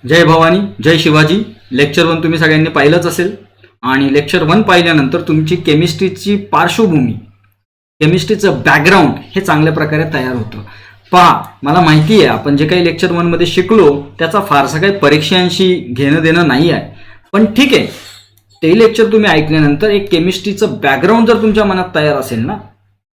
जय भवानी, जय Shivaji. Lecture 1 तुम्ही सगळ्यांनी पाहिलंच असेल आणि लेक्चर 1 पाहिल्यानंतर तुमची केमिस्ट्रीची पार्श्वभूमी, केमिस्ट्रीचं बॅकग्राऊंड हे चांगल्या प्रकारे तयार होतं. पहा, मला माहिती आहे आपण जे काही लेक्चर 1 मध्ये शिकलो त्याचा फारसा काही परीक्षांशी घेणं देणं नाही आहे, पण ठीक आहे, ते लेक्चर तुम्ही ऐकल्यानंतर एक केमिस्ट्रीचं बॅकग्राऊंड जर तुमच्या मनात तयार असेल ना,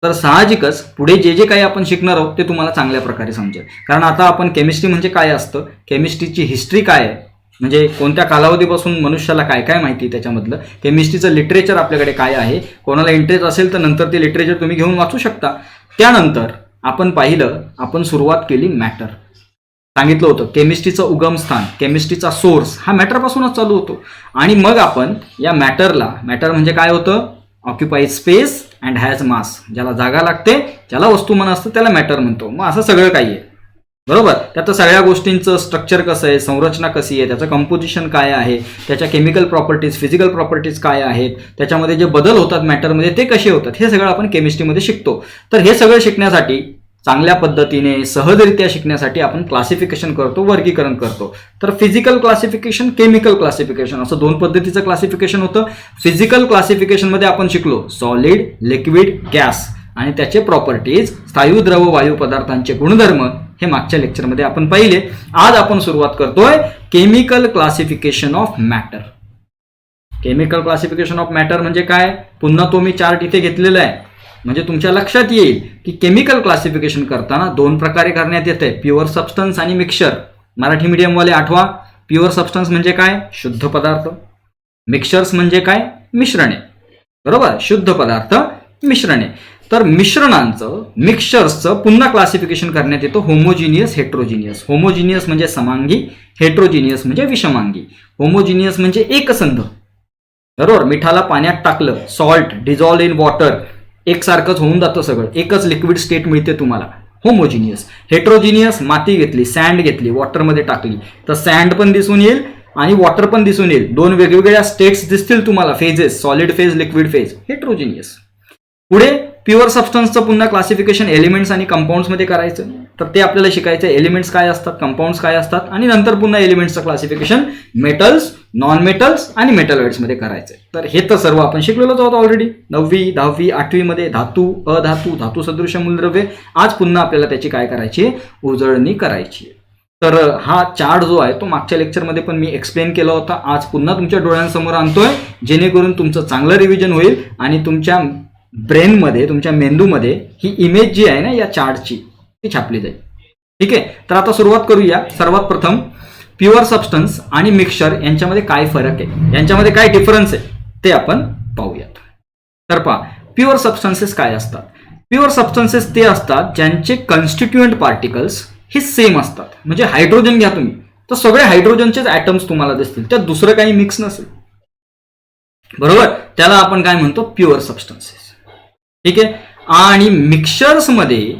तर साहजिकच पुढे जे जे काही आपण शिकणार आहोत ते तुम्हाला चांगल्या प्रकारे समजेल. कारण आता आपण केमिस्ट्री म्हणजे काय असतं, केमिस्ट्रीची हिस्ट्री काय आहे, म्हणजे कोणत्या कालावधीपासून मनुष्याला काय काय माहिती, त्याच्यामधलं केमिस्ट्रीचं लिटरेचर आपल्याकडे काय आहे, कोणाला इंटरेस्ट असेल तर नंतर ते लिटरेचर तुम्ही घेऊन वाचू शकता. त्यानंतर आपण पाहिलं, आपण सुरुवात केली मॅटर. सांगितलं होतं केमिस्ट्रीचं उगमस्थान, केमिस्ट्रीचा सोर्स हा मॅटरपासूनच चालू होतो. आणि मग आपण या मॅटरला, मॅटर म्हणजे काय होतं, ऑक्युपाईज स्पेस अँड हॅज मास, ज्याला जागा लागते, ज्याला वस्तुमान असतं त्याला मॅटर म्हणतो. मग असं सगळं काही आहे, बरोबर. त्यात सगळ्या गोष्टींचं स्ट्रक्चर कसं आहे, संरचना कशी आहे, त्याचं कंपोजिशन काय आहे, त्याच्या केमिकल प्रॉपर्टीज, फिजिकल प्रॉपर्टीज काय आहेत, त्याच्यामध्ये जे बदल होतात मॅटरमध्ये ते कसे होतात, हे सगळं आपण केमिस्ट्रीमध्ये शिकतो. तर हे सगळं शिकण्यासाठी, चांगल्या पद्धतीने सहजरित्या शिकण्यासाठी आपण क्लासिफिकेशन करतो, वर्गीकरण करतो. तर फिजिकल क्लासिफिकेशन, केमिकल क्लासिफिकेशन असं 2 पद्धतीचं क्लासिफिकेशन होतं. फिजिकल क्लासिफिकेशनमध्ये आपण शिकलो सॉलिड, लिक्विड, गॅस आणि त्याचे प्रॉपर्टीज, स्थायू, द्रव, वायू पदार्थांचे गुणधर्म हे मागच्या लेक्चरमध्ये आपण पाहिले. आज आपण सुरुवात करतोय chemical classification of matter. Chemical classification of matter म्हणजे काय, पुन्हा तो मी चार्ट इथे घेतलेला आहे म्हणजे तुमच्या लक्षात येईल की केमिकल क्लासिफिकेशन करताना 2 प्रकारे करण्यात येते, प्युअर सबस्टन्स आणि मिक्सचर. मराठी मीडियमवाले आठवा, प्युअर सबस्टन्स म्हणजे काय, शुद्ध पदार्थ. मिक्सचर्स म्हणजे काय, मिश्रणे, बरोबर. शुद्ध पदार्थ, मिश्रणे. तर मिश्रणांचं, मिक्सचर्सचं पुन्हा क्लासिफिकेशन करण्यात येतं होमोजिनियस, हेट्रोजिनियस. होमोजिनियस म्हणजे समांगी, हेट्रोजिनियस म्हणजे विषमांगी. होमोजिनियस म्हणजे एकसंध, बरोबर. मिठाला पाण्यात टाकलं, सॉल्ट डिझॉल्व इन वॉटर, एकसारखंच होऊन जातं सगळं, एकच लिक्विड स्टेट मिळते तुम्हाला, होमोजिनियस. हेट्रोजिनियस, माती घेतली, सँड घेतली, वॉटरमध्ये टाकली तर सँड पण दिसून येईल आणि वॉटर पण दिसून येईल, 2 वेगवेगळ्या स्टेट्स दिसतील तुम्हाला, phases, solid phase, liquid phase, heterogeneous. पुढे प्युअर सबस्टन्सचं पुन्हा क्लासिफिकेशन एलिमेंट्स आणि कंपाऊंड्समध्ये करायचं. तर ते आपल्याला शिकायचं, एलिमेंट्स काय असतात, कंपाऊंड्स काय असतात, आणि नंतर पुन्हा एलिमेंट्सचं क्लासिफिकेशन मेटल्स, नॉन मेटल्स आणि मेटलॉइड्समध्ये करायचं. तर हे तर सर्व आपण शिकलेलोच आहोत ऑलरेडी 9वी, 10वी, 8वी मध्ये. धातू, अधातू, धातू सदृश मूलद्रव्ये. आज पुन्हा आपल्याला त्याची काय करायची, उजळणी करायची. तर हा चार्ट जो आहे तो मागच्या लेक्चरमध्ये पण मी एक्सप्लेन केला होता, आज पुन्हा तुमच्या डोळ्यांसमोर आणतोय जेणेकरून तुमचं चांगलं रिव्हिजन होईल आणि तुमच्या ब्रेनमध्ये, तुमच्या मेंदूमध्ये ही इमेज जी आहे ना या चार्टची ती छापली जाईल. ठीक आहे, तर आता सुरुवात करूया. सर्वात प्रथम प्युअर सबस्टन्स आणि मिक्सचर यांच्यामध्ये काय फरक आहे, यांच्यामध्ये काय डिफरन्स आहे ते आपण पाहूयात. तर पहा, प्युअर सबस्टन्सेस काय असतात. प्युअर सबस्टन्सेस ते असतात ज्यांचे कॉन्स्टिट्युएंट पार्टिकल्स हे सेम असतात. म्हणजे हायड्रोजन घ्या तुम्ही तर सगळे हायड्रोजनचेच ॲटम्स तुम्हाला दिसतील, त्यात दुसरं काही मिक्स नसेल, बरोबर. त्याला आपण काय म्हणतो, प्युअर सबस्टन्सेस. ठीक आहे. आणि मिक्सचर्समध्ये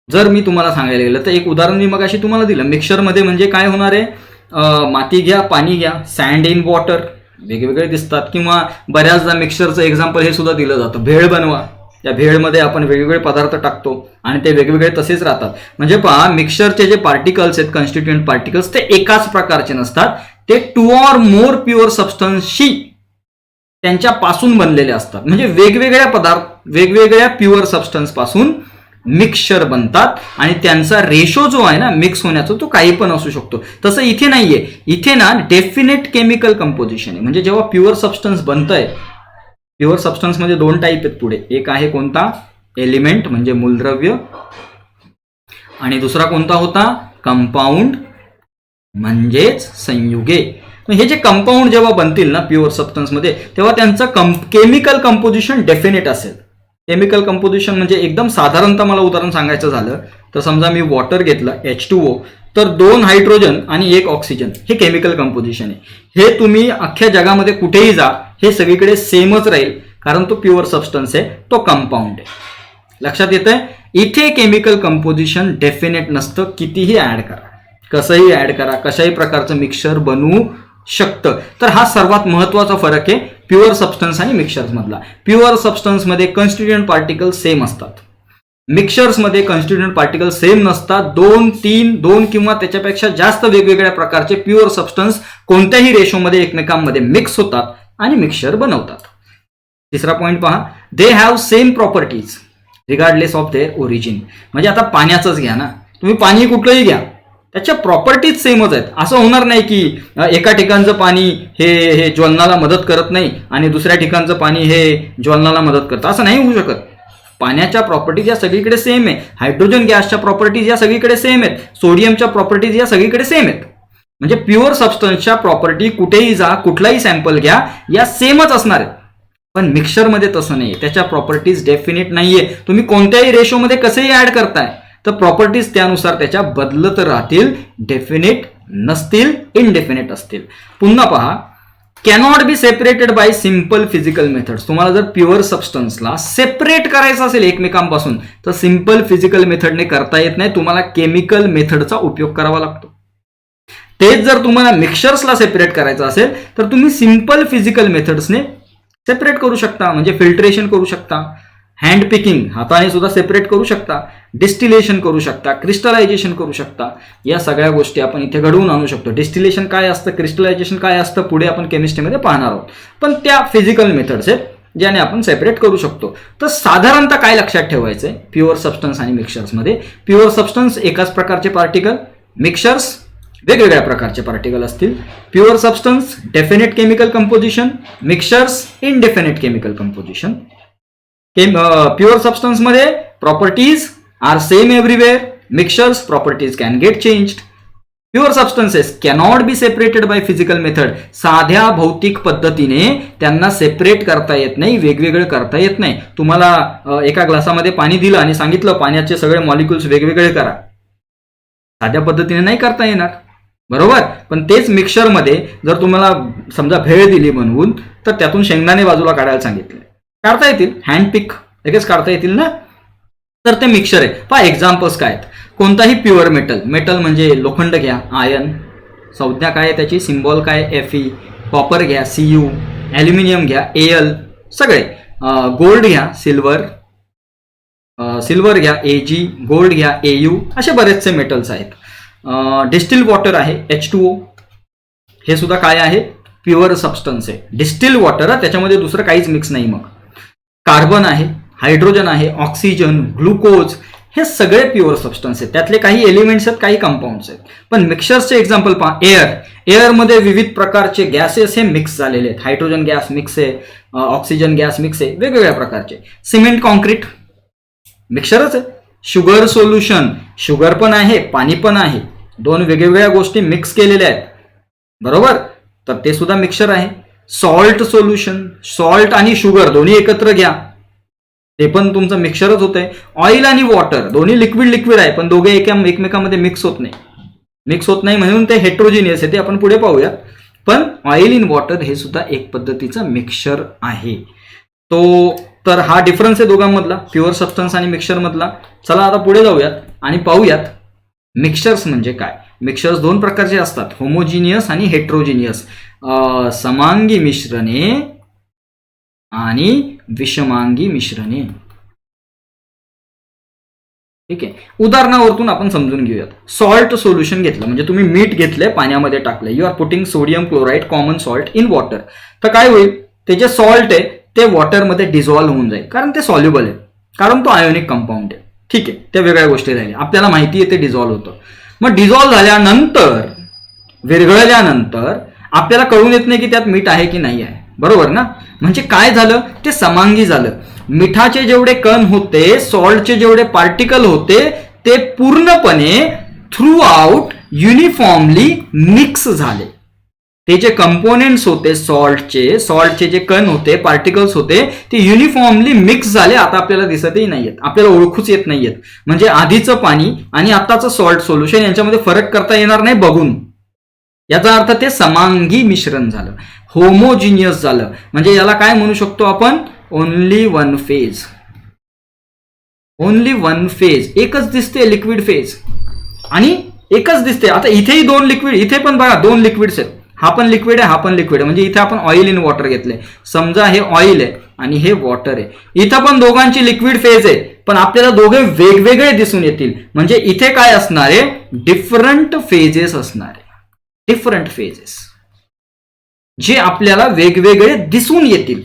जर मी तुम्हाला सांगायला गेलं तर एक उदाहरण मी मगाशी तुम्हाला दिलं. मिक्सचरमध्ये म्हणजे काय होणार आहे, माती घ्या, पाणी घ्या, सँड इन वॉटर, वेगवेगळे दिसतात. किंवा बऱ्याचदा मिक्सचरचं एक्झाम्पल हे सुद्धा दिलं जातं, भेळ बनवा, त्या भेळमध्ये आपण वेगवेगळे पदार्थ टाकतो आणि ते वेगवेगळे तसेच राहतात. म्हणजे पहा, मिक्सचरचे जे पार्टिकल्स आहेत, कॉन्स्टिट्युएंट पार्टिकल्स, ते एकाच प्रकारचे नसतात, ते 2 or more प्युअर सबस्टन्सशी त्यांच्यापासून बनलेले असतात. म्हणजे वेगवेगळ्या पदार्थ, वेगवेगळ्या प्युअर सबस्टन्स पासून मिक्सचर बनतात आणि त्यांचा रेशो जो आहे ना मिक्स होण्याचा तो काही पण असू शकतो. तसं इथे नाहीये, इथे ना डेफिनेट केमिकल कंपोजिशन आहे. म्हणजे जेव्हा प्युअर सबस्टन्स बनतंय, प्युअर सबस्टन्स मध्ये 2 टाईप आहेत पुढे. एक आहे कोणता, एलिमेंट म्हणजे मूलद्रव्य, आणि दुसरा कोणता होता, कंपाऊंड म्हणजेच संयुगे. हे जे कंपाऊंड जेव्हा बनतील ना प्युअर सबस्टन्समध्ये तेव्हा त्यांचं केमिकल कंपोजिशन डेफिनेट असेल. केमिकल कंपोजिशन म्हणजे एकदम साधारणतः मला उदाहरण सांगायचं झालं तर समजा मी वॉटर घेतलं, H2O, तर 2 हायड्रोजन आणि 1 ऑक्सिजन हे केमिकल कंपोजिशन आहे. हे तुम्ही अख्ख्या जगामध्ये कुठेही जा, हे सगळीकडे सेमच राहील, कारण तो प्युअर सबस्टन्स आहे, तो कंपाऊंड आहे. लक्षात येतंय. इथे केमिकल कंपोजिशन डेफिनेट नसतं, कितीही ऍड करा, कसंही ऍड करा, कशाही प्रकारचं मिक्सचर बनवू शकतं. तर हा सर्वात महत्वाचा फरक आहे प्युअर सबस्टन्स आणि मिक्सचर्स मधला. प्युअर सबस्टन्स मध्ये कॉन्स्टिट्युएंट पार्टिकल सेम असतात, मिक्सर्समध्ये कॉन्स्टिट्यूएंट पार्टिकल सेम नसतात. 2 किंवा त्याच्यापेक्षा जास्त वेगवेगळ्या प्रकारचे प्युअर सबस्टन्स कोणत्याही रेशोमध्ये एकमेकांमध्ये मिक्स होतात आणि मिक्सचर बनवतात. तिसरा पॉईंट पहा, they have same properties regardless of their origin. म्हणजे आता पाण्याचंच घ्या ना, तुम्ही पाणी कुठलंही घ्या, त्याच्या प्रॉपर्टीज सेमच आहेत. असं होणार नाही की एका ठिकाणचं पाणी हे ज्वलनाला मदत करत नाही आणि दुसऱ्या ठिकाणचं पाणी हे ज्वलनाला मदत करतं, असं नाही होऊ शकत. पाण्याच्या प्रॉपर्टीज या सगळीकडे सेम आहे. हायड्रोजन गॅसच्या प्रॉपर्टीज या सगळीकडे सेम आहेत. सोडियमच्या प्रॉपर्टीज या सगळीकडे सेम आहेत. म्हणजे प्युअर सबस्टन्सच्या प्रॉपर्टी कुठेही जा, कुठलाही सॅम्पल घ्या, या सेमच असणार आहेत. पण मिक्सचरमध्ये तसं नाही, त्याच्या प्रॉपर्टीज डेफिनेट नाहीये. तुम्ही कोणत्याही रेशोमध्ये कसेही ऍड करताय तर प्रॉपर्टीज त्यानुसार त्याच्या बदलत राहतील, डेफिनेट नसतील, इनडेफिनेट असतील. पुन्हा पहा, cannot be separated bye simple physical methods. तुम्हाला जर प्युअर सबस्टन्सला सेपरेट करायचं असेल एकमेकांपासून तर सिम्पल फिजिकल मेथडने करता येत नाही, तुम्हाला केमिकल मेथडचा उपयोग करावा लागतो. तेच जर तुम्हाला मिक्सचर्सला सेपरेट करायचं असेल तर तुम्ही सिम्पल फिजिकल मेथड्सने सेपरेट करू शकता. म्हणजे फिल्ट्रेशन करू शकता, हँड पिकिंग हाताने सुद्धा सेपरेट करू शकता, डिस्टिलेशन करू शकता, क्रिस्टलायझेशन करू शकता. या सगळ्या गोष्टी आपण इथे घडवून आणू शकतो. डिस्टिलेशन काय असतं, क्रिस्टलायझेशन काय असतं, पुढे आपण केमिस्ट्रीमध्ये पाहणार आहोत. पण त्या फिजिकल मेथड्स आहेत ज्याने आपण सेपरेट करू शकतो. तर साधारणतः काय लक्षात ठेवायचं आहे प्युअर सबस्टन्स आणि मिक्सचर्समध्ये? प्युअर सबस्टन्स एकाच प्रकारचे पार्टिकल, मिक्सचर्स वेगवेगळ्या प्रकारचे पार्टिकल असतील. Pure substance definite chemical composition, mixtures indefinite chemical composition. Pure सबस्टन्समध्ये properties are same everywhere, mixtures properties can get changed. Pure substances cannot be separated by physical method. साध्या भौतिक पद्धतीने त्यांना सेपरेट करता येत नाही, वेगवेगळे करता येत नाही. तुम्हाला एका ग्लासामध्ये पाणी दिलं आणि सांगितलं पाण्याचे सगळे मॉलिक्युल्स वेगवेगळे करा, साध्या पद्धतीने नाही करता येणार, बरोबर. पण तेच मिक्सचरमध्ये जर तुम्हाला समजा भेळ दिली बनवून तर त्यातून शेंगदाणे बाजूला काढायला सांगितले, काढता येतील, हँडपिक लगेच काढता येतील ना. तर ते मिक्सचर आहे. पहा एक्झाम्पल्स काय आहेत. कोणताही प्युअर मेटल, मेटल म्हणजे लोखंड घ्या, आयन, संज्ञा काय आहे त्याची, सिम्बॉल काय, Fe. कॉपर घ्या, Cu. ॲल्युमिनियम घ्या, Al. सगळे. गोल्ड घ्या, सिल्वर, सिल्वर घ्या, Ag. गोल्ड घ्या, Au. असे बरेचसे मेटल्स आहेत. डिस्टिल वॉटर आहे, H2O. हे सुद्धा काय आहे, प्युअर सबस्टन्स आहे. डिस्टिल वॉटर, त्याच्यामध्ये दुसरं काहीच मिक्स नाही. मग कार्बन आहे, हायड्रोजन आहे, ऑक्सिजन, ग्लुकोज, हे सगळे प्युअर सबस्टन्स आहेत. त्यातले काही एलिमेंट्स आहेत, काही कंपाऊंड्स आहेत. पण मिक्सचर्सचे एक्झाम्पल पहा, एअर. एअरमध्ये विविध प्रकारचे गॅसेस हे मिक्स झालेले आहेत. हायड्रोजन गॅस मिक्स आहे, ऑक्सिजन गॅस मिक्स आहे, वेगवेगळ्या प्रकारचे. सिमेंट, कॉन्क्रीट मिक्सचरच आहे. शुगर सोल्युशन, शुगर पण आहे, पाणी पण आहे, दोन वेगवेगळ्या गोष्टी मिक्स केलेल्या आहेत, बरोबर. तर ते सुद्धा मिक्सचर आहे. सॉल्ट सोल्युशन, सॉल्ट आणि शुगर दोन्ही एकत्र घ्या, ते पण तुमचं मिक्सचरच होतंय. ऑइल आणि वॉटर दोन्ही लिक्विड लिक्विड आहे, पण दोघे एकमेकांमध्ये मिक्स होत नाही. मिक्स होत नाही म्हणून ते हेट्रोजिनियस आहे, ते आपण पुढे पाहूया. पण ऑइल इन वॉटर हे सुद्धा एक पद्धतीचं मिक्सचर आहे. तर हा डिफरन्स आहे दोघांमधला, प्युअर सबस्टन्स आणि मिक्सचर मधला. चला आता पुढे जाऊयात आणि पाहूयात मिक्सचर्स म्हणजे काय. मिक्सचर्स दोन प्रकारचे असतात, होमोजिनियस आणि हेट्रोजिनियस. समांगी मिश्रणे आणि विषमांगी मिश्रणे. ठीक आहे, उदाहरणावरून आपण समजून घेऊयात. सॉल्ट सोल्युशन घेतलं म्हणजे तुम्ही मीठ घेतलंय, पाण्यामध्ये टाकलंय. You are putting sodium chloride common salt in water. तर काय होईल, ते जे सॉल्ट आहे ते वॉटरमध्ये डिझॉल्व्ह होऊन जाईल, कारण ते सॉल्युबल आहे, कारण तो आयोनिक कंपाऊंड आहे. ठीक आहे, त्या वेगळ्या गोष्टी राहिल्या. आपल्याला माहिती आहे ते डिझॉल्व्ह होतं. मग डिझॉल्व्ह झाल्यानंतर, विरघळल्यानंतर आपल्याला कळून येत नाही की त्यात मीठ आहे की नाही आहे, बरोबर ना. म्हणजे काय झालं, ते समांगी झालं. मिठाचे जेवढे कण होते, सॉल्टचे जेवढे पार्टिकल होते, ते पूर्णपणे थ्रू आउट युनिफॉर्मली मिक्स झाले. ते जे कंपोनेंट्स होते सॉल्टचे जे कण होते, पार्टिकल्स होते, ते युनिफॉर्मली मिक्स झाले. आता आपल्याला दिसतही नाहीयेत, आपल्याला ओळखूच येत नाहीयेत. म्हणजे आधीचं पाणी आणि आताचं सॉल्ट सोल्युशन यांच्यामध्ये फरक करता येणार नाही बघून. याचा अर्थ ते समांगी मिश्रण झालं, होमोजिनियस झालं. म्हणजे याला काय म्हणू शकतो आपण, only one phase. Only one phase, एकच दिसते लिक्विड फेज आणि एकच दिसते. आता इथेही दोन लिक्विड, इथे पण बघा दोन लिक्विड्स आहेत. हा पण लिक्विड आहे, हा पण लिक्विड आहे, म्हणजे इथे आपण ऑइल इन वॉटर घेतलंय. समजा हे ऑइल आहे आणि हे वॉटर आहे, इथं पण दोघांची लिक्विड फेज आहे, पण आपल्याला दोघे वेगवेगळे दिसून येतील. म्हणजे इथे काय असणार आहे, डिफरंट फेजेस असणार आहे, डिफरंट फेजेस जे आपल्याला वेगवेगळे दिसून येतील,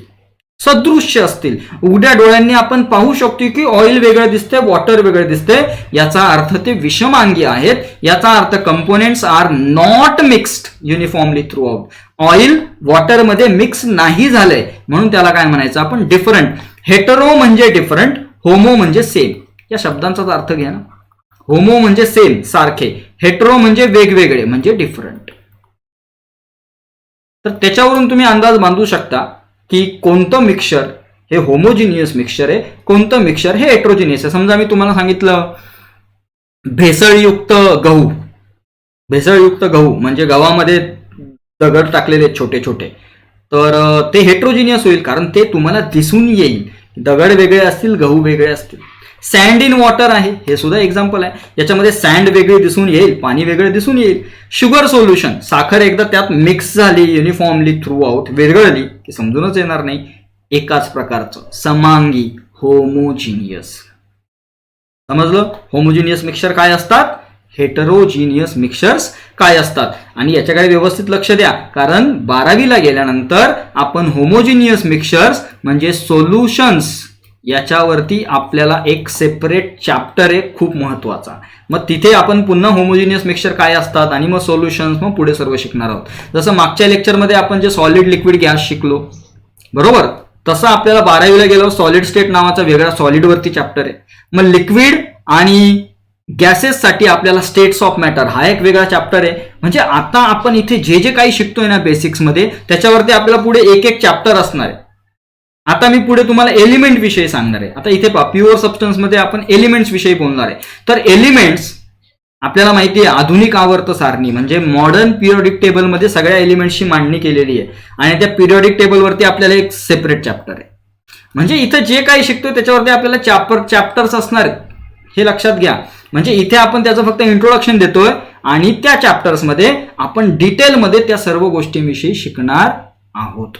सदृश्य असतील. उघड्या डोळ्यांनी आपण पाहू शकतो की ऑइल वेगळं दिसतंय, वॉटर वेगळं दिसतंय, याचा अर्थ ते विषमांगी आहेत. याचा अर्थ components are not mixed uniformly throughout. Oil वॉटरमध्ये मिक्स नाही झालंय, म्हणून त्याला काय म्हणायचं आपण, डिफरंट. हेटरो म्हणजे डिफरंट, होमो म्हणजे सेम. या शब्दांचाच अर्थ घ्या ना. होमो म्हणजे सेम, सारखे. हेटरो म्हणजे वेगवेगळे, म्हणजे डिफरंट. तर त्याच्यावरून तुम्ही अंदाज बांधू शकता की कोणतं मिक्सचर हे होमोजिनियस मिक्सचर आहे, कोणतं मिक्सचर हे हेट्रोजिनियस आहे. समजा मी तुम्हाला सांगितलं भेसळयुक्त गहू, भेसळयुक्त गहू म्हणजे गव्हामध्ये दगड टाकलेले छोटे छोटे, तर ते हेट्रोजिनियस होईल, कारण ते तुम्हाला दिसून येईल. दगड वेगळे असतील, गहू वेगळे असतील. सँड इन वॉटर आहे, हे सुद्धा एक्झाम्पल आहे. याच्यामध्ये सँड वेगळी दिसून येईल, पाणी वेगळं दिसून येईल. शुगर सोल्युशन, साखर एकदा त्यात मिक्स झाली युनिफॉर्मली थ्रू आउट, विरघळली की समजूनच येणार नाही. एकाच प्रकारचं, समांगी, होमोजिनियस. समजलं? होमोजिनियस मिक्सचर काय असतात, हेटरोजिनियस मिक्सचर्स काय असतात. आणि याच्याकडे व्यवस्थित लक्ष द्या, कारण 12वीला गेल्यानंतर आपण होमोजिनियस मिक्सचर्स म्हणजे सोल्युशन्स याच्यावरती आपल्याला एक सेपरेट चॅप्टर आहे खूप महत्वाचा. मग तिथे आपण पुन्हा होमोजिनियस मिक्सचर काय असतात आणि मग सोल्युशन्स मग पुढे सर्व शिकणार आहोत. जसं मागच्या लेक्चरमध्ये आपण जे सॉलिड लिक्विड गॅस शिकलो, बरोबर, तसं आपल्याला 12वीला गेल्यावर सॉलिड स्टेट नावाचा वेगळा सॉलिडवरती चॅप्टर आहे. मग लिक्विड आणि गॅसेससाठी आपल्याला स्टेट्स ऑफ मॅटर हा एक वेगळा चॅप्टर आहे. म्हणजे आता आपण इथे जे जे काही शिकतोय ना बेसिक्समध्ये, त्याच्यावरती आपल्याला पुढे एक एक चॅप्टर असणार आहे. आता मी पुढे तुम्हाला एलिमेंट विषयी सांगणार आहे. आता इथे प्युअर सबस्टन्समध्ये आपण एलिमेंट्स विषयी बोलणार आहे. तर एलिमेंट्स आपल्याला माहिती आहे, आधुनिक आवर्त सारणी म्हणजे मॉडर्न पिरियडिक टेबलमध्ये सगळ्या एलिमेंट्सची मांडणी केलेली आहे, आणि त्या पिरियडिक टेबलवरती आपल्याला एक सेपरेट चॅप्टर आहे. म्हणजे इथं जे काही शिकतोय त्याच्यावरती आपल्याला चॅप्टर्स असणार आहेत, हे लक्षात घ्या. म्हणजे इथे आपण त्याचं फक्त इंट्रोडक्शन देतोय, आणि त्या चॅप्टर्समध्ये आपण डिटेलमध्ये त्या सर्व गोष्टींविषयी शिकणार आहोत.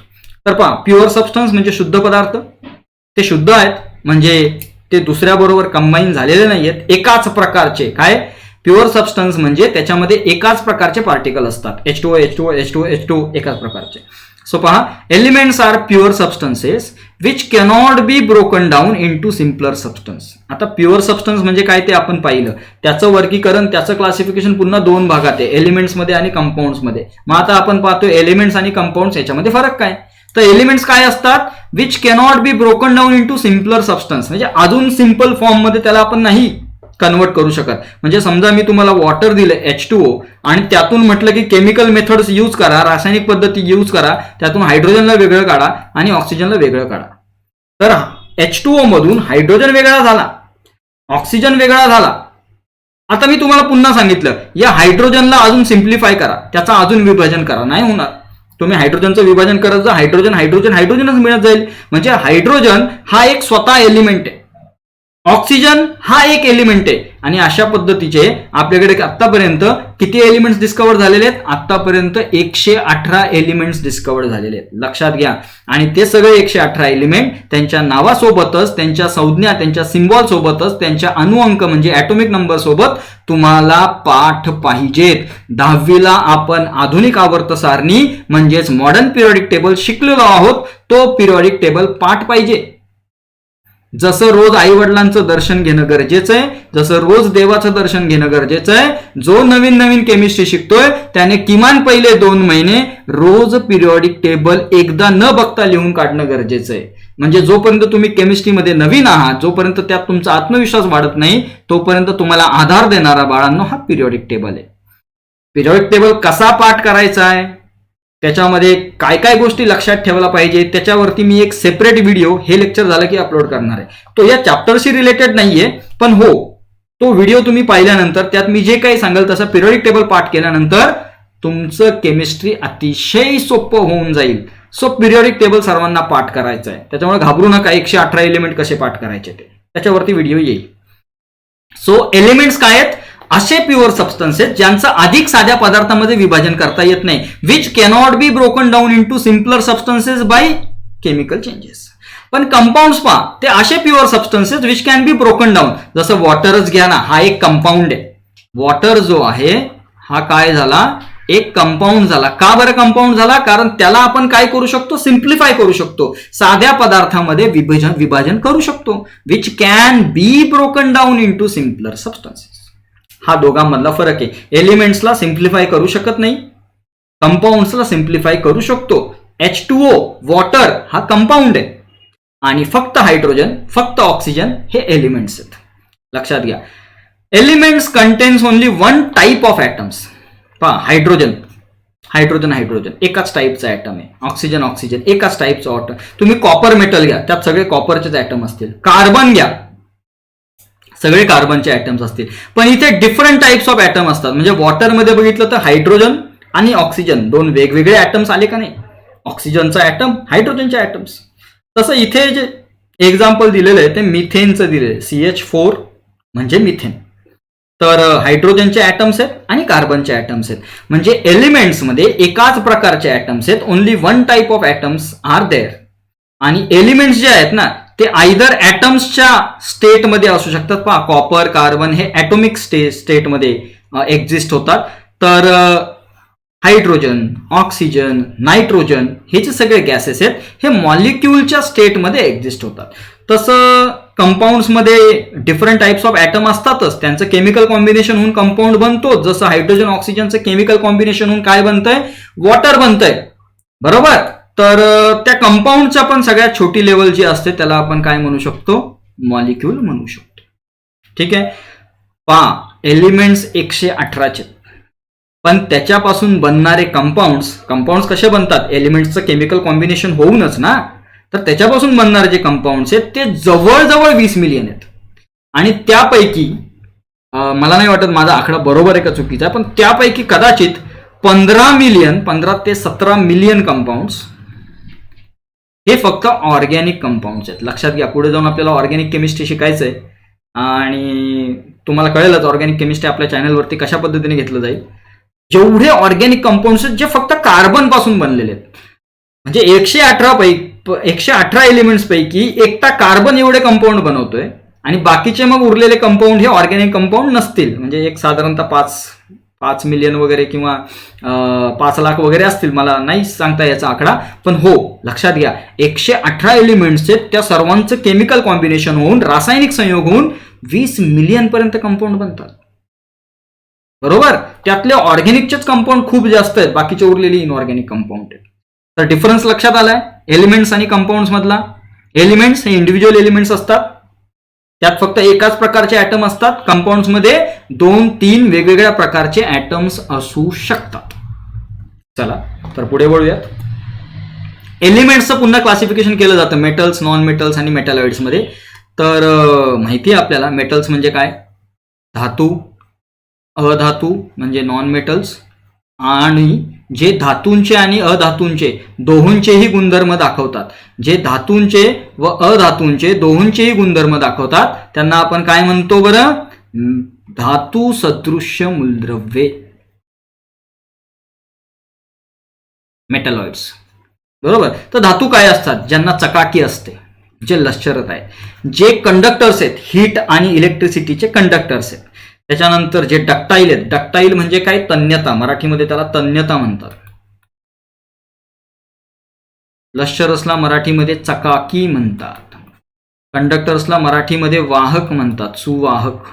तर पहा, प्युअर सबस्टन्स म्हणजे शुद्ध पदार्थ, ते शुद्ध आहेत, म्हणजे ते दुसऱ्या बरोबर कंबाईन झालेले नाहीयेत, एकाच प्रकारचे. काय प्युअर सबस्टन्स म्हणजे त्याच्यामध्ये एकाच प्रकारचे पार्टिकल असतात, H2O, H2O, H2O, H2O, एकाच प्रकारचे. सो पहा, elements are pure substances which cannot be broken down into simpler substance. आता प्युअर सबस्टन्स म्हणजे काय ते आपण पाहिलं, त्याचं वर्गीकरण, त्याचं क्लासिफिकेशन पुन्हा दोन भागात आहे, एलिमेंट्समध्ये आणि कंपाऊंड्समध्ये. मग आता आपण पाहतो एलिमेंट्स आणि कंपाऊंड्स याच्यामध्ये फरक काय. तर एलिमेंट्स काय असतात, which cannot be broken down into simpler substance, म्हणजे अजून सिंपल फॉर्म मध्ये त्याला आपण नाही कन्वर्ट करू शकत. म्हणजे समजा मी तुम्हाला वॉटर दिलं H2O, आणि त्यातून म्हटलं की केमिकल मेथड्स यूज करा, रासायनिक पद्धती यूज करा, त्यातून हायड्रोजनला वेगळं काढा आणि ऑक्सिजनला वेगळं काढा. तर H2O मधून हायड्रोजन वेगळा झाला, ऑक्सिजन वेगळा झाला. आता मी तुम्हाला पुन्हा सांगितलं, या हायड्रोजनला अजून सिम्प्लिफाय करा, त्याचा अजून विभाजन करा, नाही होणार. तुम्ही हायड्रोजनचं विभाजन करत जा, हायड्रोजन हायड्रोजन हायड्रोजनच मिळत जाईल. म्हणजे हायड्रोजन हा एक स्वतः एलिमेंट आहे, ऑक्सिजन हा एक एलिमेंट आहे, आणि अशा पद्धतीचे आपल्याकडे आतापर्यंत किती एलिमेंट्स डिस्कवर झालेले आहेत, आतापर्यंत 118 एलिमेंट्स डिस्कवर झालेले आहेत, लक्षात घ्या. आणि ते सगळे 118 एलिमेंट त्यांच्या नावासोबतच, त्यांच्या संज्ञा, त्यांच्या सिम्बॉल सोबतच, त्यांच्या अणुअंक म्हणजे ॲटॉमिक नंबर सोबत तुम्हाला पाठ पाहिजेत. 10वीला आपण आधुनिक आवर्त सारणी म्हणजेच मॉडर्न पिरियडिक टेबल शिकलेलो आहोत, तो पिरियडिक टेबल पाठ पाहिजे. जसं रोज आई वडिलांचं दर्शन घेणं गरजेचं आहे, जसं रोज देवाचं दर्शन घेणं गरजेचं आहे, जो नवीन नवीन केमिस्ट्री शिकतोय त्याने किमान पहिले 2 महिने रोज पिरियडिक टेबल एकदा न बघता लिहून काढणं गरजेचं आहे. म्हणजे जोपर्यंत तुम्ही केमिस्ट्रीमध्ये नवीन आहात, जोपर्यंत त्यात तुमचा आत्मविश्वास वाढत नाही, तोपर्यंत तुम्हाला आधार देणारा बाळांनो हा पिरियडिक टेबल आहे. पिरियडिक टेबल कसा पाठ करायचा आहे, त्याच्यामध्ये काय काय गोष्टी लक्षात ठेवायला पाहिजे, त्याच्यावरती मी एक सेपरेट व्हिडिओ हे लेक्चर झालं की अपलोड करणार आहे. तो या चॅप्टरशी रिलेटेड नाहीये, पण हो, तो व्हिडिओ तुम्ही पाहिल्यानंतर त्यात मी जे काही सांगेल तसं पिरियडिक टेबल पाठ केल्यानंतर तुमचं केमिस्ट्री अतिशय सोपं होऊन जाईल. सो पिरियडिक टेबल सर्वांना पाठ करायचं आहे, त्याच्यामुळे घाबरू नका. 118 एलिमेंट कसे पाठ करायचे ते त्याच्यावरती व्हिडिओ येईल. सो एलिमेंट्स काय आहेत, असे प्युअर सबस्टन्सेस ज्यांचं अधिक साध्या पदार्थामध्ये विभाजन करता येत नाही, which cannot be broken down into simpler substances by chemical changes. पण कंपाऊंड्स पहा, ते असे pure substances which can be broken down. जसं वॉटरच घ्या ना, हा एक कंपाऊंड आहे. वॉटर जो आहे हा काय झाला, एक कंपाऊंड झाला. का बरं कंपाऊंड झाला? कारण त्याला आपण काय करू शकतो, सिम्प्लिफाय करू शकतो, साध्या पदार्थामध्ये विभाजन करू शकतो, which can be broken down into simpler substances. हा दोघांमधला फरक आहे. एलिमेंट्सला सिम्प्लिफाय करू शकत नाही, कंपाऊंड्सला सिम्प्लिफाय करू शकतो. H2O वॉटर हा कंपाऊंड आहे आणि फक्त हायड्रोजन, फक्त ऑक्सिजन हे एलिमेंट्स आहेत. लक्षात घ्या, elements contains only one type of atoms. पहा, हायड्रोजन हायड्रोजन हायड्रोजन एकाच टाईपचा ॲटम आहे. ऑक्सिजन ऑक्सिजन एकाच टाईपचा ॲटम. तुम्ही कॉपर मेटल घ्या, त्यात सगळे कॉपरचेच ॲटम असतील. कार्बन घ्या, सगळे कार्बनचे ॲटम्स असतील. पण इथे डिफरंट टाईप्स ऑफ ॲटम असतात. म्हणजे वॉटरमध्ये बघितलं तर हायड्रोजन आणि ऑक्सिजन दोन वेगवेगळे ॲटम्स आले का नाही, ऑक्सिजनचा ॲटम, हायड्रोजनचे ॲटम्स. तसं इथे जे एक्झाम्पल दिलेलं आहे ते मिथेनचं दिलेलं आहे. CH4 म्हणजे मिथेन. तर हायड्रोजनचे ॲटम्स आहेत आणि कार्बनचे ॲटम्स आहेत. म्हणजे एलिमेंट्समध्ये एकाच प्रकारचे ॲटम्स आहेत, only one type of atoms are there. आणि एलिमेंट्स जे आहेत ना ते आयदर ॲटम्सच्या स्टेटमध्ये असू शकतात. पहा, कॉपर कार्बन हे ॲटॉमिक स्टेटमध्ये एक्झिस्ट होतात. तर हायड्रोजन, ऑक्सिजन, नायट्रोजन हे जे सगळे गॅसेस आहेत हे मॉलिक्युलच्या स्टेटमध्ये एक्झिस्ट होतात. तसं कंपाऊंड्समध्ये डिफरंट टाईप्स ऑफ ॲटम असतातच, त्यांचं केमिकल कॉम्बिनेशन होऊन कंपाऊंड बनतो. जसं हायड्रोजन ऑक्सिजनचं केमिकल कॉम्बिनेशन होऊन काय बनतंय, वॉटर बनतंय, बरोबर. तर त्या कंपाऊंडच्या पण सगळ्यात छोटी लेवल जी असते त्याला आपण काय म्हणू शकतो, मॉलिक्यूल म्हणू शकतो. ठीक आहे. पहा, एलिमेंट्स 118चे, पण त्याच्यापासून बनणारे कंपाऊंड्स कसे बनतात, एलिमेंट्सचं केमिकल कॉम्बिनेशन होऊनच ना. तर त्याच्यापासून बनणारे जे कंपाऊंड्स आहेत ते जवळजवळ 20 मिलियन आहेत. आणि त्यापैकी मला नाही वाटत माझा आकडा बरोबर आहे का चुकीचा आहे, पण त्यापैकी कदाचित 15 ते 17 मिलियन कंपाऊंड्स हे फक्त ऑर्गॅनिक कंपाऊंड्स आहेत. लक्षात घ्या, पुढे जाऊन आपल्याला ऑर्गॅनिक केमिस्ट्री शिकायचं आहे आणि तुम्हाला कळेलच ऑर्गॅनिक केमिस्ट्री आपल्या चॅनलवरती कशा पद्धतीने घेतलं जाईल. जेवढे ऑर्गॅनिक कंपाऊंड्स आहेत जे फक्त कार्बन पासून बनलेले आहेत, म्हणजे 118 एलिमेंट्स पैकी एकटा कार्बन एवढे कंपाऊंड बनवतोय आणि बाकीचे मग उरलेले कंपाऊंड हे ऑर्गॅनिक कंपाऊंड नसतील. म्हणजे एक साधारणतः 5 मिलियन वगैरे किंवा 5 लाख वगैरे असतील, मला नाही सांगता याचा आकडा. पण हो, लक्षात घ्या, 118 एलिमेंट्स आहेत, त्या सर्वांचं केमिकल कॉम्बिनेशन होऊन, रासायनिक संयोग होऊन 20 मिलियन पर्यंत कंपाऊंड बनतात, बरोबर. त्यातले ऑर्गॅनिकचेच कंपाऊंड खूप जास्त आहेत, बाकीचे उरलेली इनऑर्गॅनिक कंपाऊंड आहेत. तर डिफरन्स लक्षात आलाय एलिमेंट्स आणि कंपाऊंड्स मधला. एलिमेंट्स हे इंडिव्हिज्युअल एलिमेंट्स असतात, त्यात फक्त एकाच प्रकारचे ॲटम असतात. कंपाऊंड्समध्ये 2-3 वेगवेगळ्या प्रकारचे ॲटम्स असू शकतात. चला तर पुढे वळूयात. एलिमेंट्सचं पुन्हा क्लासिफिकेशन केलं जातं मेटल्स, नॉन मेटल्स आणि मेटॅलॉइड्स मध्ये. तर माहिती आहे आपल्याला मेटल्स म्हणजे काय, धातू, अधातू म्हणजे नॉन मेटल्स, आणि जे धातूंचे आणि अधातूंचे दोहोंचेही गुणधर्म दाखवतात, जे धातूंचे व अधातूंचे दोहोंचेही गुणधर्म दाखवतात त्यांना आपण काय म्हणतो बरं, धातू सदृश्य मूलद्रव्ये, मेटॅलॉइड्स, बरोबर. तर धातू काय असतात, ज्यांना चकाकी असते, जे लश्चरत आहे, जे कंडक्टर्स आहेत, हीट आणि इलेक्ट्रिसिटीचे कंडक्टर्स आहेत. त्याच्यानंतर जे डक्टाईल आहेत, डक्टाईल म्हणजे काय, तन्यता, मराठीमध्ये त्याला तन्यता म्हणतात. लश्चरसला मराठीमध्ये चकाकी म्हणतात. कंडक्टर्सला मराठीमध्ये वाहक म्हणतात, सुवाहक.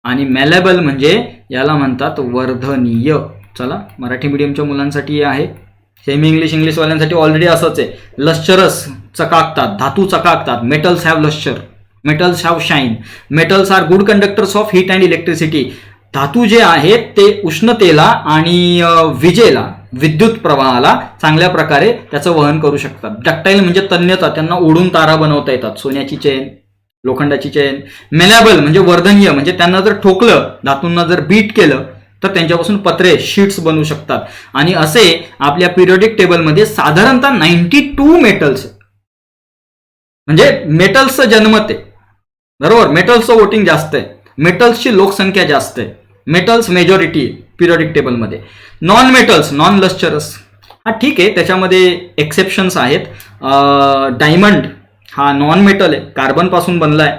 आणि मॅलेबल म्हणजे याला म्हणतात वर्धनीय. चला, मराठी मीडियमच्या मुलांसाठी आहे, सेमी इंग्लिश वाल्यांसाठी ऑलरेडी असंच आहे. लश्चरस चकाकतात, धातू चकाकतात. Metals have lustre, metals have shine. Metals are good conductors of heat and electricity. धातू जे आहेत ते उष्णतेला आणि विजेला, विद्युत प्रवाहाला चांगल्या प्रकारे त्याचं वहन करू शकतात. डक्टाईल म्हणजे तन्यता, त्यांना ओढून तारा बनवता येतात, सोन्याची चेन, लोखंडाची चेन. मेलॅबल म्हणजे वर्धनीय, म्हणजे त्यांना जर ठोकलं, धातूंना जर बीट केलं तर त्यांच्यापासून पत्रे, शीट्स बनवू शकतात. आणि असे आपल्या पिरियोडिक टेबलमध्ये साधारणतः 92 मेटल्स, म्हणजे मेटल्सचं जन्मत आहे, बरोबर. मेटल्सचं वोटिंग जास्त आहे, मेटल्सची लोकसंख्या जास्त आहे. मेटल्स मेजॉरिटी पिरियडिक टेबलमध्ये. नॉन मेटल्स नॉन लश्चरस, हा ठीक आहे, त्याच्यामध्ये एक्सेप्शन्स आहेत. डायमंड हा नॉन मेटल आहे, कार्बन पासून बनलाय,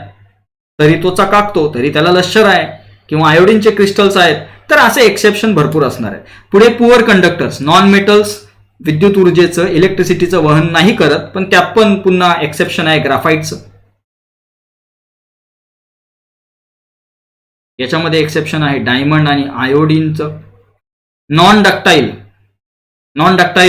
तरी तो चकाकतो, तरी त्याला लश्चर आहे. किंवा आयोडीनचे क्रिस्टल्स आहेत, तर असे एक्सेप्शन भरपूर असणार आहे. पुढे पुअर कंडक्टर्स, नॉन मेटल्स विद्युत ऊर्जेचं इलेक्ट्रिसिटीचं वहन नाही करत, पण त्यात पण पुन्हा एक्सेप्शन आहे ग्राफाईटचं. याच्यामध्ये एक्सेप्शन आहे डायमंड आणि आयोडीनचं. नॉन डक्टाईल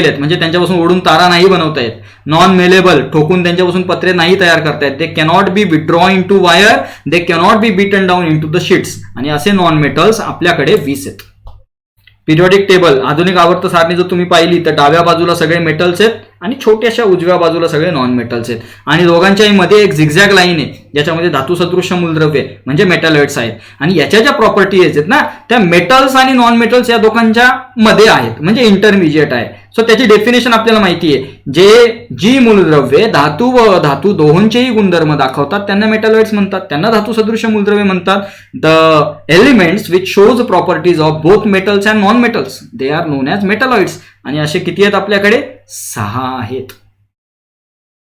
आहेत, म्हणजे त्यांच्यापासून ओढून तारा नाही बनवता येत. नॉन मेलेबल, ठोकून त्यांच्यापासून पत्रे नाही तयार करता येत. They cannot be withdraw into wire, they cannot be beaten down into the sheets. आणि असे नॉन मेटल्स आपल्याकडे 20 आहेत. पिरियडिक टेबल आधुनिक आवर्त सारणी जर तुम्ही पाहिली तर डाव्या बाजूला सगळे मेटल्स आहेत आणि छोट्याशा उजव्या बाजूला सगळे नॉन मेटल्स आहेत. आणि दोघांच्याही मध्ये एक झिगझॅग लाईन आहे, ज्याच्यामध्ये धातू सदृश्य मूलद्रव्य म्हणजे मेटॅलॉइड्स आहेत. आणि याच्या ज्या प्रॉपर्टीज आहेत ना, त्या मेटल्स आणि नॉन मेटल्स या दोघांच्या मध्ये आहेत, म्हणजे इंटरमिजिएट आहे. सो त्याची डेफिनेशन आपल्याला माहिती आहे. जी मूलद्रव्ये धातू व धातू दोहोंचेही गुणधर्म दाखवतात त्यांना मेटॅलॉइड्स म्हणतात, त्यांना धातू सदृश्य मूलद्रव्ये म्हणतात. The elements which shows properties of both metals and non metals they are non as metalloids. आणि असे किती आहेत आपल्याकडे? 6 आहेत.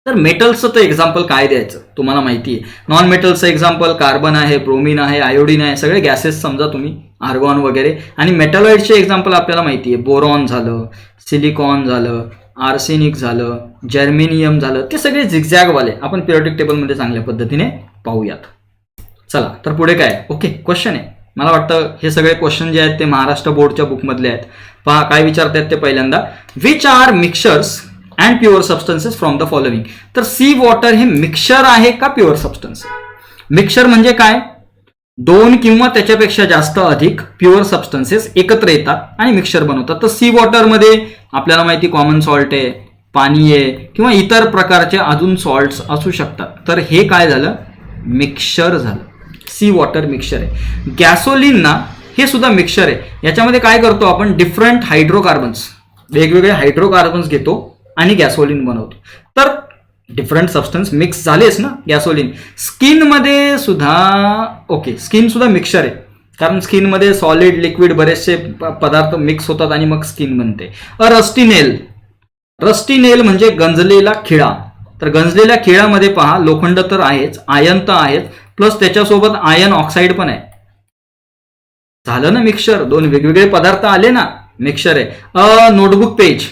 तर मेटल्सचं तर एक्झाम्पल काय द्यायचं तुम्हाला माहिती आहे. नॉन मेटल्सचं एक्झाम्पल कार्बन आहे, ब्रोमिन आहे, आयोडीन आहे, सगळे गॅसेस समजा तुम्ही, आर्गॉन वगैरे. आणि मेटॅलॉइडचे एक्झाम्पल आपल्याला माहिती आहे, बोरॉन झालं, सिलिकॉन झालं, आर्सेनिक झालं, जर्मेनियम झालं, ते सगळे झिगझॅगवाले आपण पिरियडिक टेबलमध्ये चांगल्या पद्धतीने पाहूयात. चला तर पुढे काय, ओके, क्वेश्चन आहे. मला वाटतं हे सगळे क्वेश्चन जे आहेत ते महाराष्ट्र बोर्डच्या बुकमधले आहेत. पहा काय विचारतात ते पहिल्यांदा, which are mixtures and pure substances from the following. तर सी वॉटर हे मिक्सचर आहे का प्युअर सबस्टन्स? मिक्सचर म्हणजे काय? 2 किंवा त्याच्यापेक्षा जास्त अधिक प्युअर सबस्टन्सेस एकत्र येतात आणि मिक्सचर बनवतात. तर सी वॉटरमध्ये आपल्याला माहिती कॉमन सॉल्ट आहे, पाणी आहे, किंवा इतर प्रकारचे अजून सॉल्ट्स असू शकतात. तर हे काय झालं? मिक्सचर झालं. सी वॉटर मिक्सचर आहे. गॅसोलिन ना, हे सुद्धा मिक्सचर आहे. याच्यामध्ये काय करतो आपण? डिफरंट हायड्रोकार्बन्स, वेगवेगळे हायड्रोकार्बन्स घेतो आणि गॅसोलिन बनवतो. तर डिफरंट सबस्टन्स मिक्स झालेच ना गॅसोलिन. स्किनमध्ये सुद्धा ओके, स्किन सुद्धा मिक्सचर आहे, कारण स्किनमध्ये सॉलिड लिक्विड बरेचसे पदार्थ मिक्स होतात आणि मग स्किन बनते. रस्टी नेल म्हणजे गंजलेला खिळा. तर गंजलेल्या खिळ्यामध्ये पहा लोखंड तर आहेच, आयन तर आहेच, प्लस त्याच्यासोबत आयन ऑक्साईड पण आहे. झालं ना मिक्सचर, 2 वेगवेगळे पदार्थ आले ना, मिक्सचर आहे. नोटबुक पेज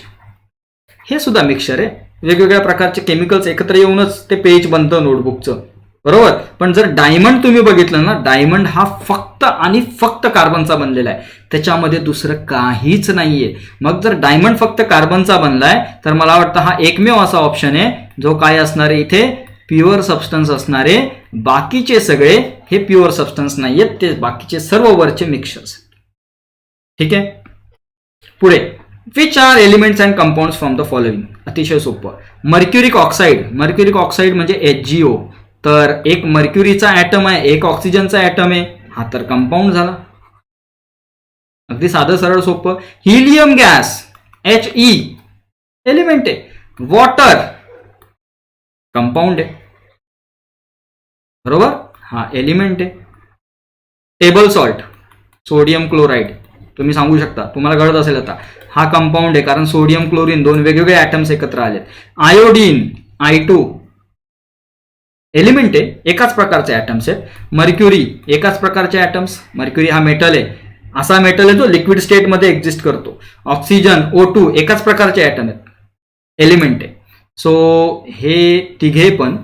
हे सुद्धा मिक्सचर आहे. वेगवेगळ्या प्रकारचे केमिकल्स एकत्र येऊनच ते पेज बनतं नोटबुकचं, बरोबर. पण जर डायमंड तुम्ही बघितलं ना, डायमंड हा फक्त आणि फक्त कार्बनचा बनलेला आहे, त्याच्यामध्ये दुसरं काहीच नाहीये. मग जर डायमंड फक्त कार्बनचा बनलाय तर मला वाटतं हा एकमेव असा ऑप्शन आहे जो काय असणार आहे, इथे प्युअर सबस्टन्स असणारे. बाकीचे सगळे हे प्युअर सबस्टन्स नाहीयेत, ते बाकीचे सर्व वरचे मिक्सचर्स. ठीक आहे. पुढे, which are elements and compounds from the following. अतिशय सोपं. मर्क्युरिक ऑक्साईड म्हणजे HgO. तर एक मर्क्युरीचा ॲटम आहे, एक ऑक्सिजनचा ॲटम आहे, हा तर कंपाऊंड झाला. अगदी साधं सरळ सोपं. हिलियम गॅस He एलिमेंट आहे. वॉटर कंपाऊंड आहे, बरोबर, हा एलिमेंट आहे. टेबल सॉल्ट सोडियम क्लोराईड, तुम्ही सांगू शकता, तुम्हाला कळत असेल आता, हा कंपाऊंड आहे, कारण सोडियम क्लोरीन 2 वेगवेगळे ॲटम्स एकत्र आलेत. आयोडीन I2 एलिमेंट आहे, एकाच प्रकारचे ॲटम्स आहेत. मर्क्युरी एकाच प्रकारचे ॲटम्स, मर्क्युरी हा मेटल आहे, असा मेटल आहे जो लिक्विड स्टेटमध्ये एक्झिस्ट करतो. ऑक्सिजन O2 एकाच प्रकारचे ॲटम आहेत, एलिमेंट आहे. सो हे तिघे पण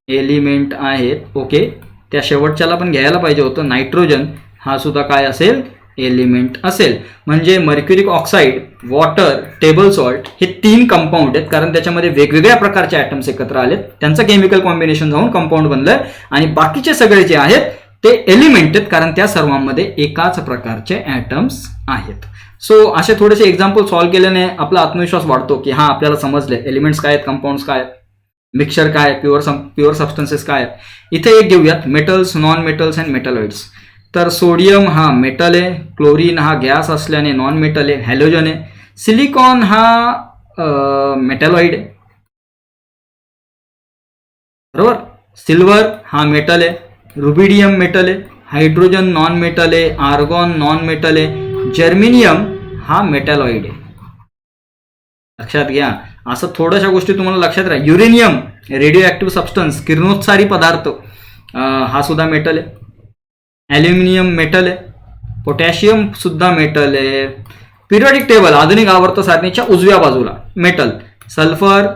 एलिमेंट आहेत. ओके, त्या शेवटच्याला पण घ्यायला पाहिजे होतं. नायट्रोजन हा सुद्धा काय असेल? एलिमेंट असेल. म्हणजे mercuric oxide, water, table salt हे 3 कंपाऊंड आहेत, कारण त्याच्यामध्ये वेगवेगळ्या प्रकारचे ॲटम्स एकत्र आलेत, त्यांचं केमिकल कॉम्बिनेशन जाऊन कंपाऊंड बनलंय. आणि बाकीचे सगळे जे आहेत ते एलिमेंट आहेत, कारण त्या सर्वांमध्ये एकाच प्रकारचे ॲटम्स आहेत. सो असे थोडेसे एक्झाम्पल सॉल्व्ह केल्याने आपला आत्मविश्वास वाढतो की हा आपल्याला समजले एलिमेंट्स काय आहेत, कंपाऊंड्स काय आहेत, मिक्सचर काय, प्युअर सबस्टन्सेस काय आहेत. इथे एक घेऊयात, metals, non metals and metalloids. तर सोडियम हा मेटल आहे, क्लोरीन हा गॅस असल्याने नॉन मेटल आहे, हॅलोजन आहे. सिलिकॉन हा मेटॅलॉइड आहे, बरोबर. सिल्वर हा मेटल आहे, रुबिडियम मेटल आहे, हायड्रोजन नॉन मेटल आहे, आर्गॉन नॉन मेटल आहे, जर्मेनियम हा मेटॅलॉइड आहे. लक्षात घ्या. असं थोड्याशा गोष्टी तुम्हाला लक्षात राहा. युरेनियम रेडिओ ऍक्टिव्ह सबस्टन्स, किरणोत्सारी पदार्थ, हा सुद्धा मेटल आहे. ॲल्युमिनियम मेटल आहे, पोटॅशियम सुद्धा मेटल आहे. पिरियडिक टेबल आधुनिक आवर्त सारणीच्या उजव्या बाजूला metal. Sulphur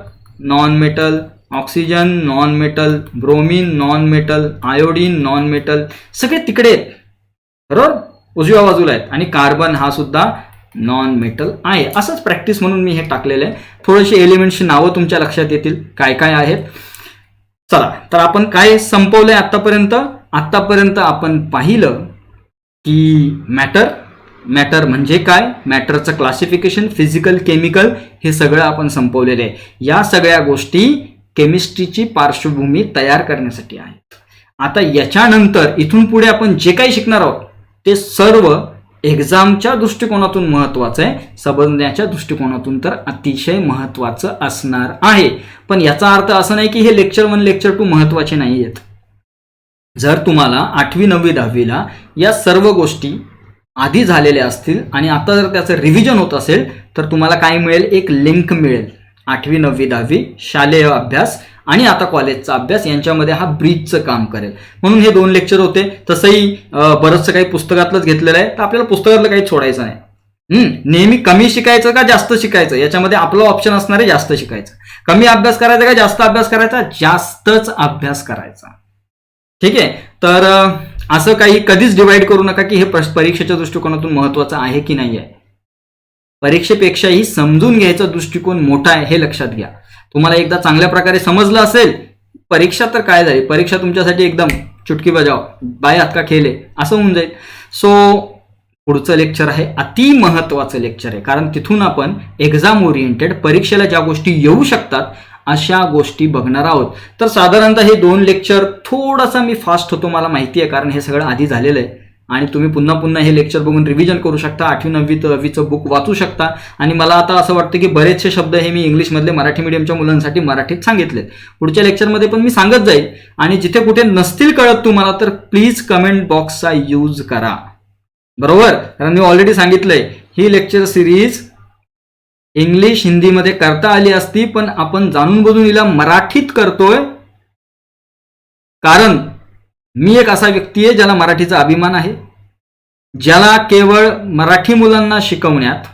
non metal, oxygen non metal, bromine non metal, iodine non metal, सगळे तिकडे आहेत बरोबर, उजव्या बाजूला आहेत. आणि कार्बन हा सुद्धा नॉन मेटल आहे. असंच प्रॅक्टिस म्हणून मी हे टाकलेलं आहे. थोडेसे एलिमेंट्सची नावं तुमच्या लक्षात येतील काय काय आहेत. चला तर आपण काय संपवलंय आतापर्यंत आपण पाहिलं की मॅटर म्हणजे काय, मॅटरचं क्लासिफिकेशन, फिजिकल, केमिकल, हे सगळं आपण संपवलेलं आहे. या सगळ्या गोष्टी केमिस्ट्रीची पार्श्वभूमी तयार करण्यासाठी आहेत. आता याच्यानंतर इथून पुढे आपण जे काही शिकणार आहोत ते सर्व एक्झामच्या दृष्टिकोनातून महत्वाचं आहे, समजण्याच्या दृष्टिकोनातून तर अतिशय महत्वाचं असणार आहे. पण याचा अर्थ असं नाही की हे लेक्चर 1 लेक्चर 2 महत्वाचे नाही आहेत. जर तुम्हाला 8वी 9वी 10वीला या सर्व गोष्टी आधी झालेल्या असतील आणि आता जर त्याचं रिव्हिजन होत असेल तर तुम्हाला काय मिळेल, एक लिंक मिळेल. 8वी 9वी 10वी शालेय अभ्यास आणि आता कॉलेजचा अभ्यास यांच्यामध्ये हा ब्रिजचं काम करेल. म्हणून हे 2 लेक्चर होते. तसंही बरंचसं काही पुस्तकातलंच घेतलेलं आहे, तर आपल्याला पुस्तकातलं काही सोडायचं नाही. नेहमी कमी शिकायचं का जास्त शिकायचं याच्यामध्ये आपलं ऑप्शन असणार आहे जास्त शिकायचं. कमी अभ्यास करायचा का जास्त अभ्यास करायचा, जास्तच अभ्यास करायचा. ठीक आहे. तर असं काही कधीच डिवाइड करू नका की हे परीक्षेच्या दृष्टिकोनातून महत्वाचं आहे की नाही आहे. परीक्षेपेक्षाही समजून घ्यायचा दृष्टिकोन मोठा आहे हे लक्षात घ्या. तुम्हाला एकदा चांगल्या प्रकारे समजलं असेल, परीक्षा तर काय झाली, परीक्षा तुमच्यासाठी एकदम चुटकी बजाव, बाय हात का खेळ आहे असं होऊन जाईल. सो पुढचं लेक्चर आहे अति महत्वाचं लेक्चर आहे, कारण तिथून आपण एक्झाम ओरिएंटेड परीक्षेला ज्या गोष्टी येऊ शकतात अशा गोष्टी बघणार आहोत. तर साधारणतः हे 2 लेक्चर थोडासा मी फास्ट होतो मला माहिती आहे, कारण हे सगळं आधी झालेलं आहे आणि तुम्ही पुन्हा पुन्हा हे लेक्चर बघून रिव्हिजन करू शकता. 8वी 9वी 10वीचं बुक वाचू शकता. आणि मला आता असं वाटतं की बरेचसे शब्द हे मी इंग्लिशमधले मराठी मीडियमच्या मुलांसाठी मराठीत सांगितलेत. पुढच्या लेक्चरमध्ये पण मी सांगत जाईल. आणि जिथे कुठे नसतील कळत तुम्हाला तर प्लीज कमेंट बॉक्सचा यूज करा बरोबर, कारण मी ऑलरेडी सांगितलंय ही लेक्चर सिरीज इंग्लिश हिंदीमध्ये करता आली असती, पण आपण जाणून बुजून हिला मराठीत करतोय, कारण मी एक असा व्यक्ती आहे ज्याला मराठीचा अभिमान आहे, ज्याला केवळ मराठी मुलांना शिकवण्यात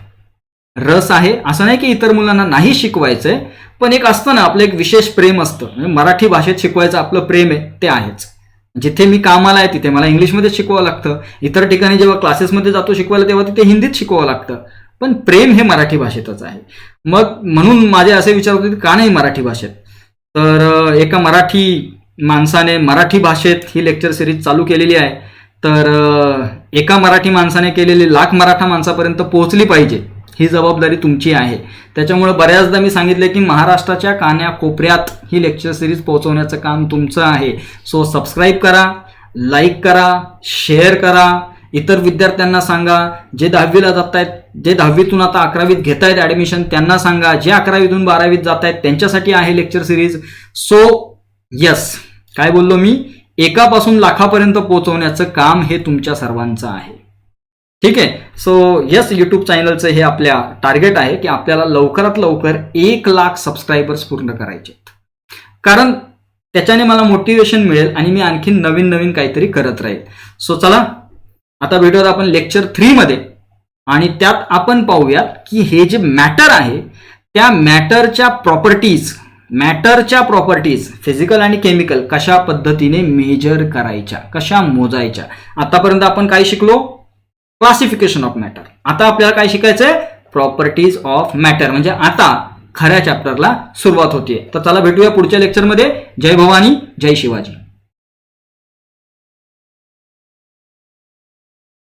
रस आहे. असं नाही की इतर मुलांना नाही शिकवायचंय, पण एक असतं ना आपलं एक विशेष प्रेम असतं. म्हणजे मराठी भाषेत शिकवायचं आपलं प्रेम आहे ते आहेच. जिथे मी कामाला आहे तिथे मला इंग्लिशमध्ये शिकवावं लागतं, इतर ठिकाणी जेव्हा क्लासेसमध्ये जातो शिकवायला तेव्हा तिथे हिंदीत शिकवावं लागतं, पण प्रेम हे मराठी भाषेतच आहे. मग म्हणून माझे असे विचार होते का नाही मराठी भाषेत. तर एका मराठी माणसाने मराठी भाषेत ही लेक्चर सिरीज चालू केलेली आहे. तर एका मराठी माणसाने केलेली लाख मराठा माणसापर्यंत पोहोचली पाहिजे, ही जबाबदारी तुमची आहे. त्याच्यामुळे बऱ्याचदा मी सांगितलं की महाराष्ट्राच्या कान्याकोपऱ्यात ही लेक्चर सिरीज पोहोचवण्याचं काम तुमचं आहे. सो सबस्क्राईब करा, लाईक करा, शेअर करा, इतर विद्यार्थ्यांना सांगा. जे 10वीला जात आहेत, जे 10वीतून आता 11वीत घेत आहेत ॲडमिशन त्यांना सांगा, जे 11वीतून 12वीत जात आहेत त्यांच्यासाठी आहे लेक्चर सिरीज. सो यस, काय बोललो मी, एकापासून लाखापर्यंत पोहोचवण्याचं काम हे तुमच्या सर्वांचं आहे. ठीक आहे. सो यस, यूट्यूब चॅनलचं हे आपल्या टार्गेट आहे की आपल्याला लवकरात लवकर 1 लाख सबस्क्रायबर्स पूर्ण करायचे, कारण त्याच्याने मला मोटिवेशन मिळेल आणि मी आणखी नवीन नवीन काहीतरी करत राहील. सो चला आता भेटूयात आपण लेक्चर 3 मध्ये, आणि त्यात आपण पाहूयात की हे जे मॅटर आहे त्या मॅटरच्या प्रॉपर्टीज फिजिकल आणि केमिकल कशा पद्धतीने मेजर करायच्या, कशा मोजायच्या. आतापर्यंत आपण काय शिकलो, क्लासिफिकेशन ऑफ मॅटर. आता आपल्याला काय शिकायचंय, प्रॉपर्टीज ऑफ मॅटर. म्हणजे आता खऱ्या चॅप्टरला सुरुवात होतीये. तर चला भेटूया पुढच्या लेक्चरमध्ये. जय भवानी, जय शिवाजी.